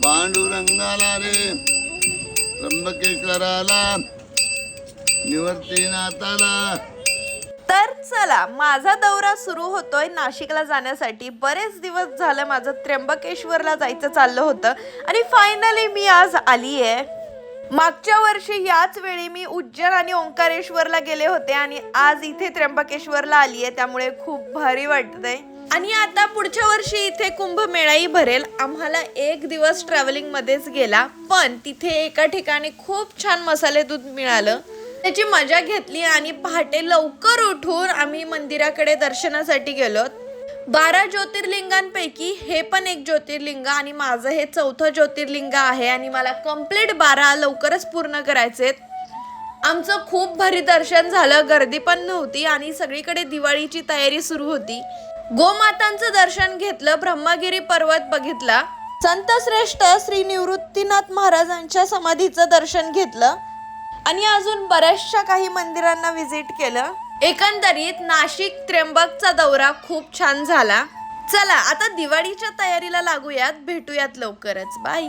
पांडुरंगाला रे त्र्यंबकेश्वराला निवर्तीनाथाला। तर चला, माझा दौरा सुरू होतोय नाशिकला जाण्यासाठी। बरेच दिवस झाले माझं त्र्यंबकेश्वरला जायचं चाललं होतं आणि फायनली मी आज आली आहे। मागच्या वर्षी याच वेळी मी उज्जैन आणि ओंकारेश्वरला गेले होते आणि आज इथे त्र्यंबकेश्वरला आली आहे, त्यामुळे खूप भारी वाटतंय। आणि आता पुढच्या वर्षी इथे कुंभमेळाही भरेल। आम्हाला एक दिवस ट्रॅव्हलिंग मध्येच गेला, पण तिथे एका ठिकाणी खूप छान मसाले दूध मिळालं, त्याची मजा घेतली आणि पहाटे लवकर उठून आम्ही मंदिराकडे दर्शनासाठी गेलो। 12 ज्योतिर्लिंगांपैकी हे पण एक ज्योतिर्लिंग आणि माझं हे 4थं ज्योतिर्लिंग आहे आणि मला कंप्लीट 12 लवकरच पूर्ण करायचेत। आमचं खूप भारी दर्शन झालं, गर्दी पण नव्हती आणि सगळीकडे दिवाळीची तयारी सुरू होती। गोमातांचं दर्शन घेतलं, ब्रह्मगिरी पर्वत बघितला, संत श्रेष्ठ श्री निवृत्तीनाथ महाराजांच्या समाधीचं दर्शन घेतलं आणि अजून बऱ्याचशा काही मंदिरांना व्हिजिट केलं। एकंदरीत नाशिक त्र्यंबकचा दौरा खूप छान झाला। चला आता दिवाळीच्या तयारीला लागूयात, भेटूयात लवकरच, बाय।